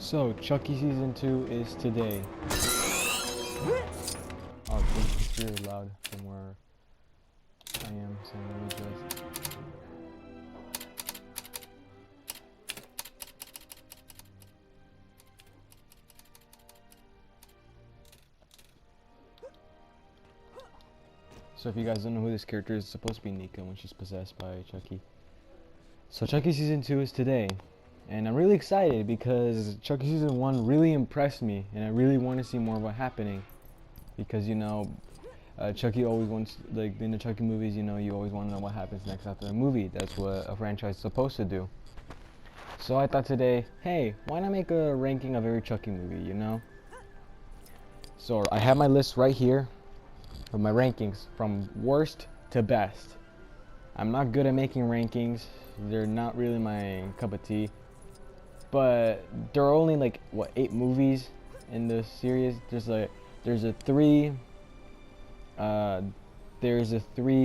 So, Chucky Season 2 is today. Oh, it's really loud from where I am, so let me just... So if you guys don't know who this character is, it's supposed to be Nika when she's possessed by Chucky. So Chucky Season 2 is today. And I'm really excited because Chucky Season 1 really impressed me, and I really want to see more of what happening. Because, you know, Chucky always wants, like in the Chucky movies, you know, you always want to know what happens next after a movie. That's what a franchise is supposed to do. So I thought today, hey, why not make a ranking of every Chucky movie, you know? So I have my list right here of my rankings from worst to best. I'm not good at making rankings. They're not really my cup of tea. But there are only like, what, 8 movies in the series? There's a 3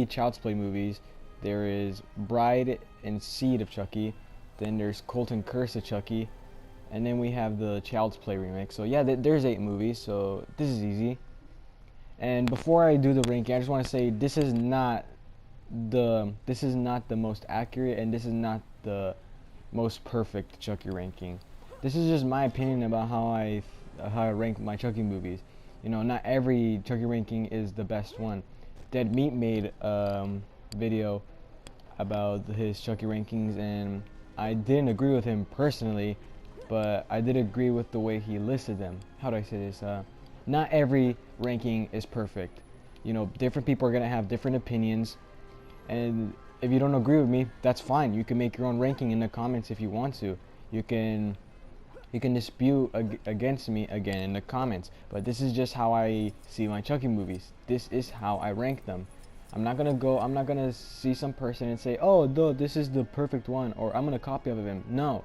Child's Play movies. There is Bride and Seed of Chucky. Then there's Cult and Curse of Chucky. And then we have the Child's Play remake. So yeah, there's 8 movies, so this is easy. And before I do the ranking, I just want to say this is not the most accurate, and this is not the most perfect Chucky ranking. This is just my opinion about how I rank my Chucky movies. You know, not every Chucky ranking is the best one. Dead Meat made video about his Chucky rankings, and I didn't agree with him personally, but I did agree with the way he listed them. How do I say this? Not every ranking is perfect. You know, different people are gonna have different opinions, and if you don't agree with me, that's fine. You can make your own ranking in the comments if you want to. You can dispute against me again in the comments, but this is just how I see my Chucky movies. This is how I rank them. I'm not gonna see some person and say, oh, this is the perfect one, or I'm gonna copy of him. No,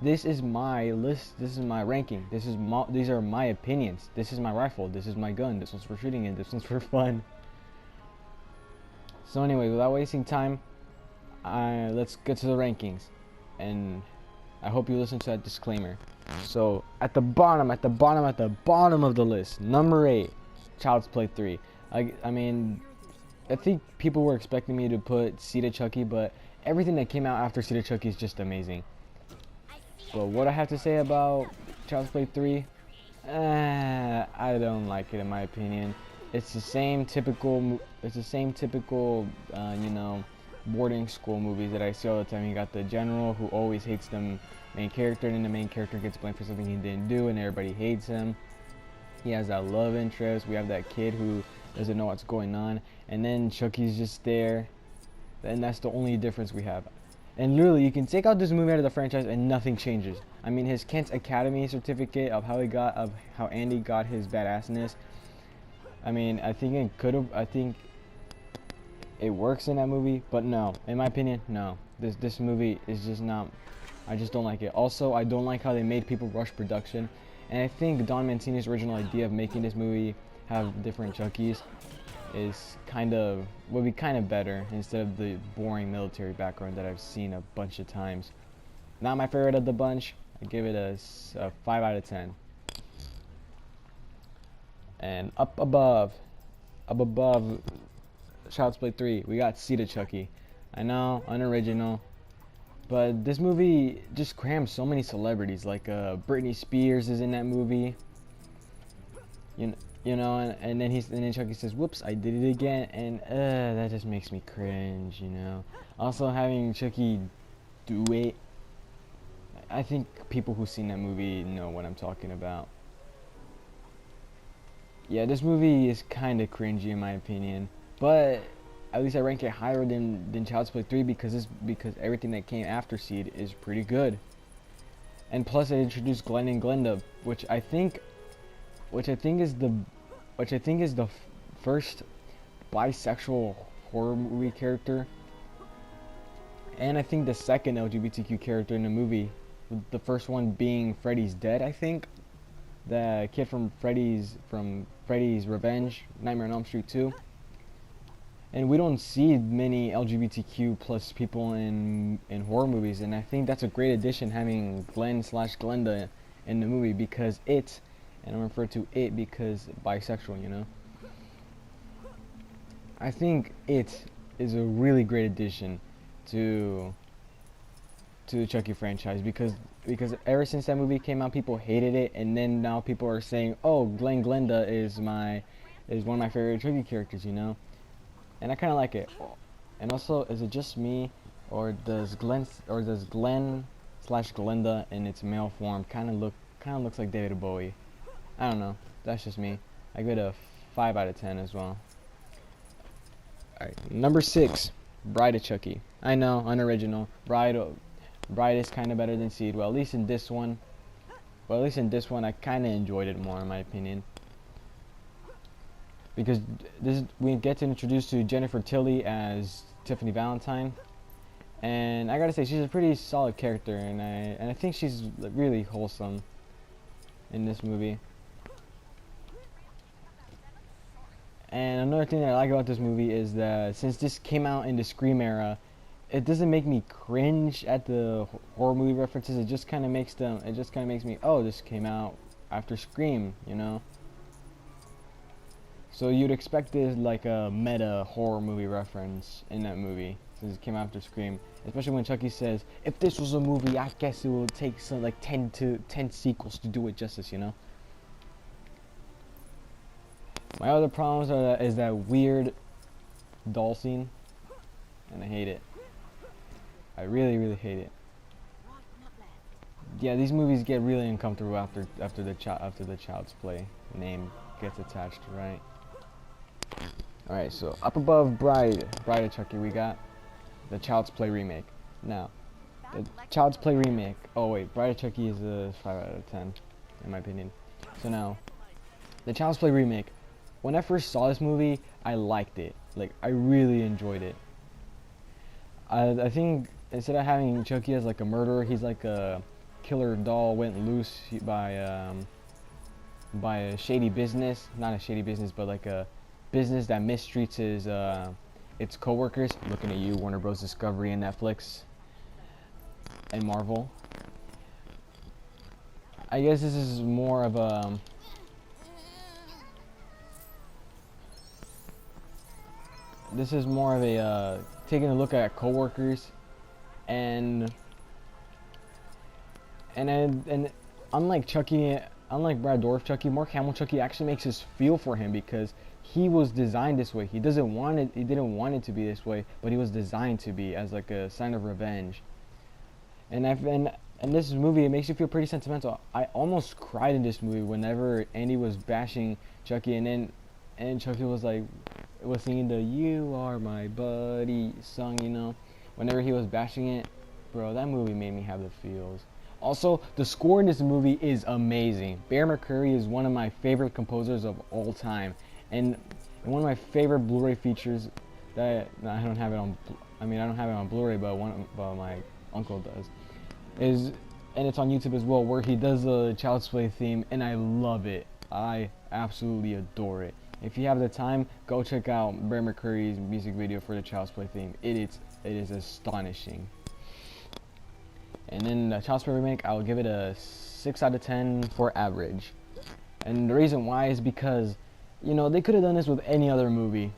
this is my list. This is my ranking. These are my opinions. This is my rifle. This is my gun. This one's for shooting and this one's for fun. So anyway, without wasting time, let's get to the rankings, and I hope you listen to that disclaimer. So at the bottom of the list, number 8, Child's Play 3. I mean, I think people were expecting me to put Seed of Chucky, but everything that came out after Seed of Chucky is just amazing. But what I have to say about Child's Play 3, I don't like it in my opinion. It's the same typical, you know, boarding school movies that I see all the time. You got the general who always hates the main character, and then the main character gets blamed for something he didn't do, and everybody hates him. He has that love interest. We have that kid who doesn't know what's going on, and then Chucky's just there, and that's the only difference we have. And literally, you can take out this movie out of the franchise and nothing changes. I mean, his Kent's Academy certificate of how Andy got his badassness. I mean, I think it works in that movie, but no, in my opinion, no. This movie is just not. I just don't like it. Also, I don't like how they made people rush production, and I think Don Mancini's original idea of making this movie have different Chuckies would be kind of better instead of the boring military background that I've seen a bunch of times. Not my favorite of the bunch. I give it a 5 out of 10. And up above Child's Play 3, we got Seed of Chucky. I know, unoriginal, but this movie just crams so many celebrities. Like Britney Spears is in that movie. You know, and then Chucky says, "Whoops, I did it again," and that just makes me cringe. You know. Also, having Chucky do it, I think people who've seen that movie know what I'm talking about. Yeah, this movie is kind of cringy in my opinion, but at least I rank it higher than Child's Play 3 because everything that came after Seed is pretty good. And plus, it introduced Glenn and Glenda, which I think is the first bisexual horror movie character, and I think the second LGBTQ character in the movie. The first one being Freddy's Dead, I think. The kid from Freddy's Revenge, Nightmare on Elm Street 2. And we don't see many LGBTQ plus people in horror movies, and I think that's a great addition, having Glenn/Glenda in the movie because it, and I'm referring to it because bisexual, you know. I think it is a really great addition to the Chucky franchise because ever since that movie came out, people hated it, and then now people are saying, "Oh, Glenn Glenda is one of my favorite Chucky characters," you know, and I kind of like it. And also, is it just me, or does Glenn slash Glenda in its male form kind of looks like David Bowie? I don't know. That's just me. I give it a 5 out of 10 as well. Alright, number 6, Bride of Chucky. I know, unoriginal. Bride is kind of better than Seed. Well, at least in this one. I kind of enjoyed it more, in my opinion. Because we get to introduce to Jennifer Tilly as Tiffany Valentine, and I gotta say she's a pretty solid character, and I think she's really wholesome in this movie. And another thing that I like about this movie is that since this came out in the Scream era, it doesn't make me cringe at the horror movie references. It just kind of makes me, oh, this came out after Scream, you know. So you'd expect this like a meta horror movie reference in that movie since it came after Scream. Especially when Chucky says, "If this was a movie, I guess it would take some like 10 sequels to do it justice," you know. My other problems is that weird doll scene, and I hate it. I really, really hate it. Yeah, these movies get really uncomfortable after the Child's Play name gets attached, right? Alright, so up above Bride of Chucky, we got the Child's Play remake. Now, the Child's Play remake. Oh wait, Bride of Chucky is a 5 out of 10, in my opinion. So now, the Child's Play remake. When I first saw this movie, I liked it. Like, I really enjoyed it. I think instead of having Chucky as like a murderer, he's like a killer doll went loose by a shady business. Not a shady business, but like a business that mistreats its coworkers. Looking at you, Warner Bros. Discovery and Netflix and Marvel. I guess this is more of a taking a look at coworkers and unlike Chucky, unlike Brad Dourif Chucky, Mark Hamill Chucky actually makes us feel for him because he was designed this way. He didn't want it to be this way, but he was designed to be as like a sign of revenge. And this movie, it makes you feel pretty sentimental. I almost cried in this movie whenever Andy was bashing Chucky, and Chucky was singing the "You Are My Buddy" song, you know. Whenever he was bashing it, bro, that movie made me have the feels. Also, the score in this movie is amazing. Bear McCreary is one of my favorite composers of all time, and one of my favorite Blu-ray features that I don't have it on. I don't have it on Blu-ray, but my uncle does. And it's on YouTube as well, where he does the Child's Play theme, and I love it. I absolutely adore it. If you have the time, go check out Bear McCreary's music video for the Child's Play theme. It is astonishing. And then the Child's Play remake, I'll give it a 6 out of 10 for average. And the reason why is because, you know, they could have done this with any other movie.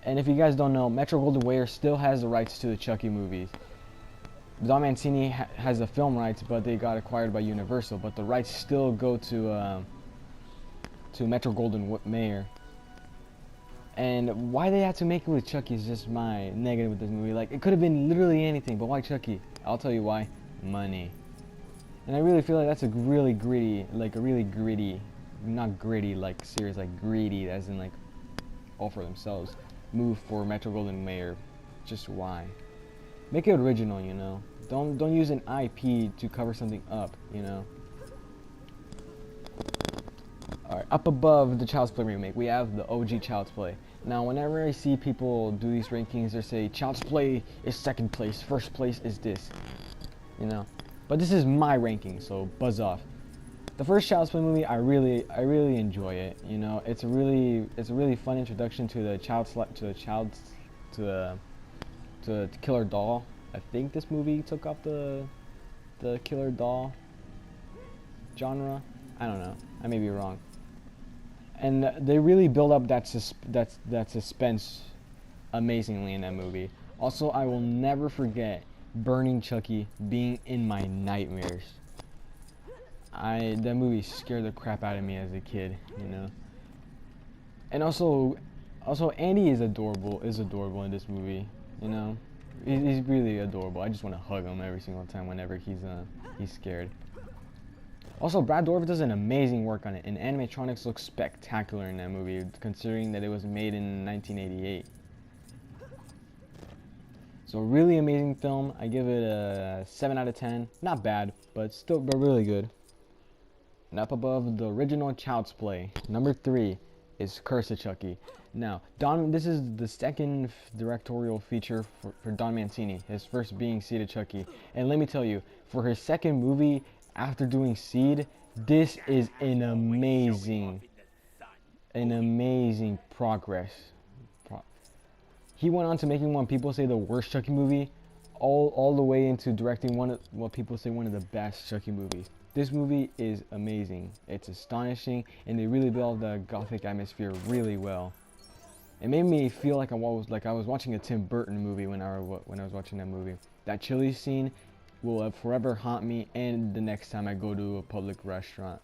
And if you guys don't know, Metro-Goldwyn-Mayer still has the rights to the Chucky movies. Don Mancini has the film rights, but they got acquired by Universal. But the rights still go to Metro-Goldwyn-Mayer. And why they had to make it with Chucky is just my negative with this movie. Like, it could have been literally anything, but why Chucky? I'll tell you why. Money. And I really feel like that's a really gritty, not gritty like serious, like greedy, as in like all for themselves, move for Metro-Goldwyn-Mayer. Just why? Make it original, you know. Don't use an IP to cover something up, you know. Alright, up above the Child's Play remake, we have the OG Child's Play. Now, whenever I see people do these rankings, they say Child's Play is second place, first place is this, you know. But this is my ranking, so buzz off. The first Child's Play movie, I really enjoy it. You know, it's a really fun introduction to the killer doll. I think this movie took off the killer doll. genre. I don't know. I may be wrong. And they really build up that suspense amazingly in that movie. Also, I will never forget burning Chucky being in my nightmares. That movie scared the crap out of me as a kid, you know. And also Andy is adorable. Is adorable in this movie, you know. He's really adorable. I just want to hug him every single time whenever he's scared. Also, Brad Dourif does an amazing work on it, and animatronics look spectacular in that movie, considering that it was made in 1988. So, really amazing film. I give it a 7 out of 10. Not bad, but really good. And up above, the original Child's Play. Number 3 is Curse of Chucky. Now, this is the second directorial feature for Don Mancini, his first being Seed of Chucky. And let me tell you, for his second movie after doing Seed, this is an amazing progress. He went on to making one people say the worst Chucky movie, all the way into directing what people say one of the best Chucky movies. This movie is amazing. It's astonishing, and they really build the gothic atmosphere really well. It made me feel like I was watching a Tim Burton movie when I was watching that movie. That chili scene will forever haunt me, and the next time I go to a public restaurant.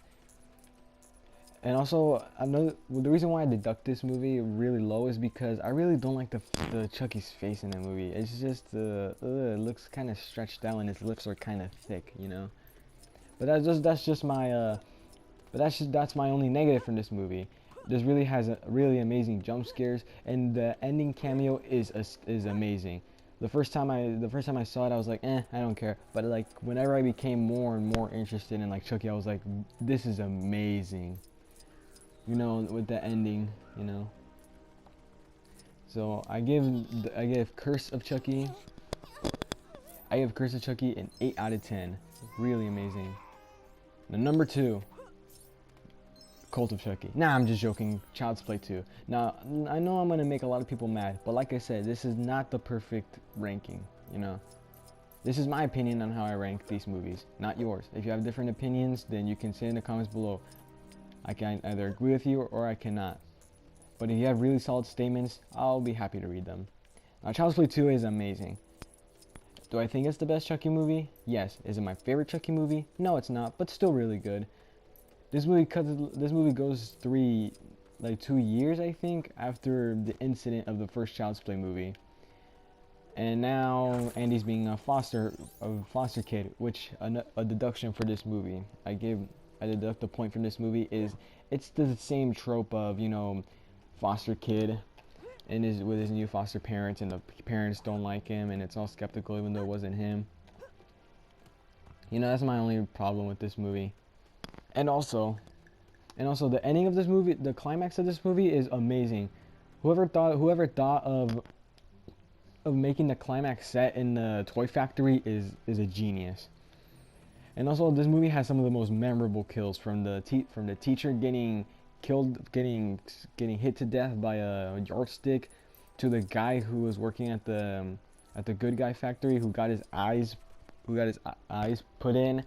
And also, the reason why I deduct this movie really low is because I really don't like the Chucky's face in that movie. It's just it looks kind of stretched out, and his lips are kind of thick, you know. But that's my only negative from this movie. This really has really amazing jump scares, and the ending cameo is amazing. The first time I saw it, I was like, I don't care. But like whenever I became more and more interested in like Chucky, I was like, this is amazing. You know, with the ending, you know. So I give Curse of Chucky an 8 out of 10. Really amazing. Now, number 2, Cult of Chucky. Nah, I'm just joking. Child's Play 2. Now, I know I'm going to make a lot of people mad, but like I said, this is not the perfect ranking, you know. This is my opinion on how I rank these movies, not yours. If you have different opinions, then you can say in the comments below. I can either agree with you or I cannot. But if you have really solid statements, I'll be happy to read them. Now, Child's Play 2 is amazing. Do I think it's the best Chucky movie? Yes. Is it my favorite Chucky movie? No, it's not, but still really good. This movie goes 2 years, I think, after the incident of the first Child's Play movie. And now Andy's being a foster kid, which a deduction for this movie. I deduct the point from this movie is it's the same trope of, you know, foster kid and with his new foster parents, and the parents don't like him, and it's all skeptical even though it wasn't him. You know, that's my only problem with this movie. And also the ending of this movie, the climax of this movie is amazing. Whoever thought of making the climax set in the toy factory is a genius. And also, this movie has some of the most memorable kills, from the teacher getting killed, getting hit to death by a yardstick, to the guy who was working at the good guy factory who got his eyes put in,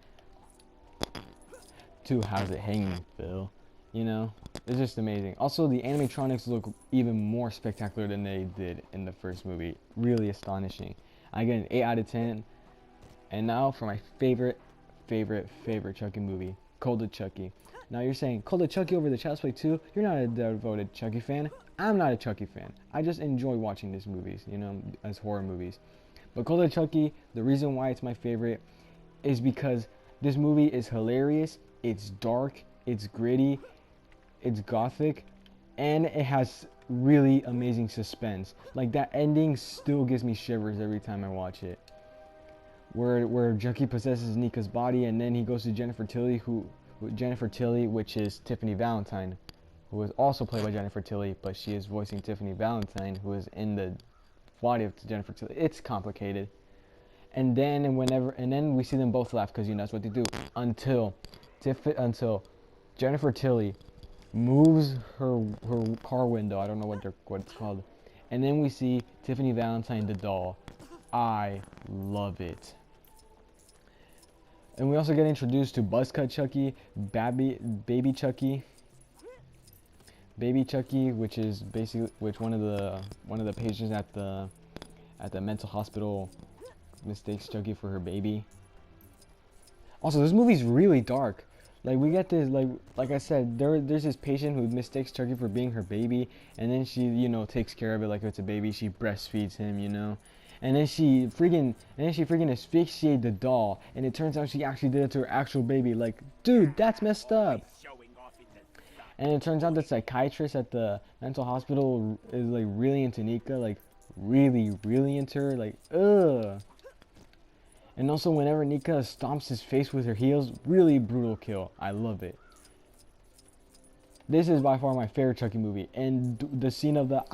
to how's it hanging, Phil? You know, it's just amazing. Also, the animatronics look even more spectacular than they did in the first movie. Really astonishing. I get an 8 out of 10. And now for my favorite Chucky movie, Cult of Chucky. Now you're saying, Cult of Chucky over the Child's Play 2? You're not a devoted Chucky fan. I'm not a Chucky fan. I just enjoy watching these movies, you know, as horror movies. But Cult of Chucky, the reason why it's my favorite is because this movie is hilarious, it's dark, it's gritty, it's gothic, and it has really amazing suspense. Like, that ending still gives me shivers every time I watch it. Where Chucky possesses Nika's body, and then he goes to Jennifer Tilly, which is Tiffany Valentine, who is also played by Jennifer Tilly, but she is voicing Tiffany Valentine, who is in the body of Jennifer Tilly. It's complicated. And then we see them both laugh, because you know that's what they do, until Jennifer Tilly moves her car window. I don't know what it's called. And then we see Tiffany Valentine, the doll. I love it. And we also get introduced to Buzzcut Chucky, Baby Chucky, which is basically one of the patients at the mental hospital mistakes Chucky for her baby. Also, this movie's really dark. Like, we get this, like I said, there's this patient who mistakes Chucky for being her baby, and then she, takes care of it like it's a baby. She breastfeeds him. And then she freaking asphyxiated the doll, and it turns out she actually did it to her actual baby. Like, dude, that's messed up. And it turns out the psychiatrist at the mental hospital is like really into Nika, like really, really into her, like, ugh. And also, whenever Nika stomps his face with her heels, really brutal kill. I love it. This is by far my favorite Chucky movie, and the scene of the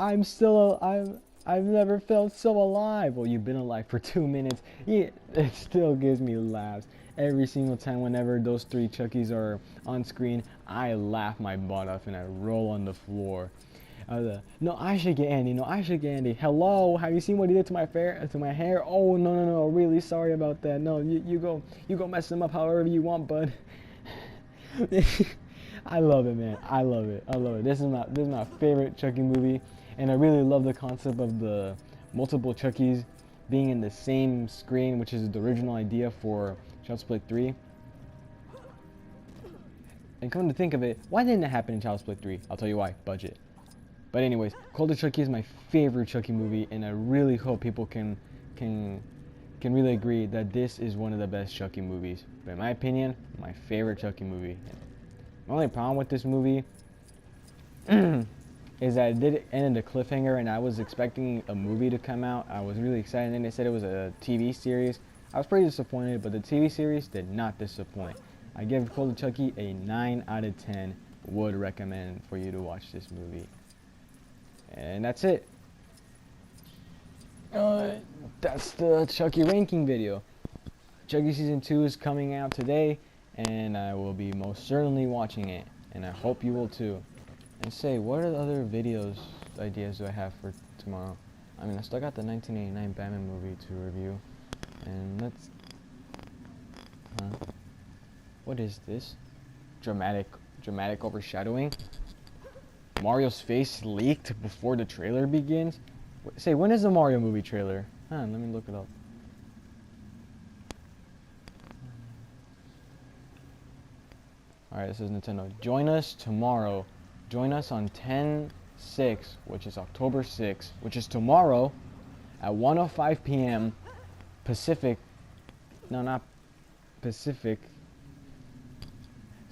I've never felt so alive. Well, you've been alive for 2 minutes. Yeah, it still gives me laughs every single time. Whenever those 3 Chuckies are on screen, I laugh my butt off and I roll on the floor. No, I should get Andy. No, I should get Andy. Hello, have you seen what he did to my hair? Oh, no. Really sorry about that. No, you go mess him up however you want, bud. I love it, man. I love it. This is my favorite Chucky movie, and I really love the concept of the multiple Chuckies being in the same screen, which is the original idea for Child's Play 3. And come to think of it, why didn't it happen in Child's Play 3? I'll tell you why. Budget. But anyways, Cult of Chucky is my favorite Chucky movie, and I really hope people can really agree that this is one of the best Chucky movies. But in my opinion, my favorite Chucky movie. My only problem with this movie is that it did end in a cliffhanger, and I was expecting a movie to come out. I was really excited, and then they said it was a TV series. I was pretty disappointed, but the TV series did not disappoint. I give Cult of Chucky a 9 out of 10. Would recommend for you to watch this movie. And that's it. That's the Chucky ranking video. Chucky Season 2 is coming out today, and I will be most certainly watching it. And I hope you will too. And say, what are the other ideas do I have for tomorrow? I mean, I still got the 1989 Batman movie to review. And let's... What is this? Dramatic overshadowing? Mario's face leaked before the trailer begins? Say, when is the Mario movie trailer? Let me look it up. Alright, this is Nintendo. Join us tomorrow. Join us on 10/6, which is October 6th, which is tomorrow at 1:05 p.m. Pacific. No, not Pacific.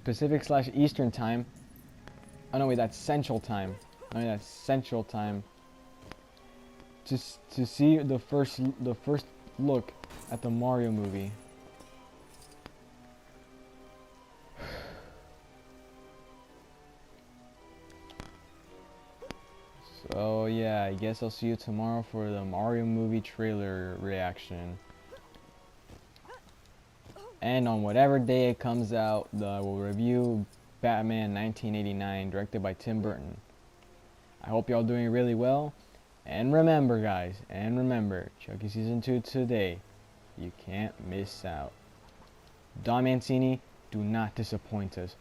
Pacific/Eastern time. Oh no, wait, that's Central time. I mean, that's Central time. To see the first look at the Mario movie. So yeah, I guess I'll see you tomorrow for the Mario movie trailer reaction. And on whatever day it comes out, I will review Batman 1989, directed by Tim Burton. I hope y'all doing really well. And remember, guys, Chucky Season 2 today. You can't miss out. Don Mancini, do not disappoint us.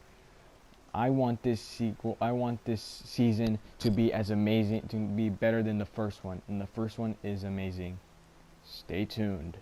I want this season to be as amazing, to be better than the first one. And the first one is amazing. Stay tuned.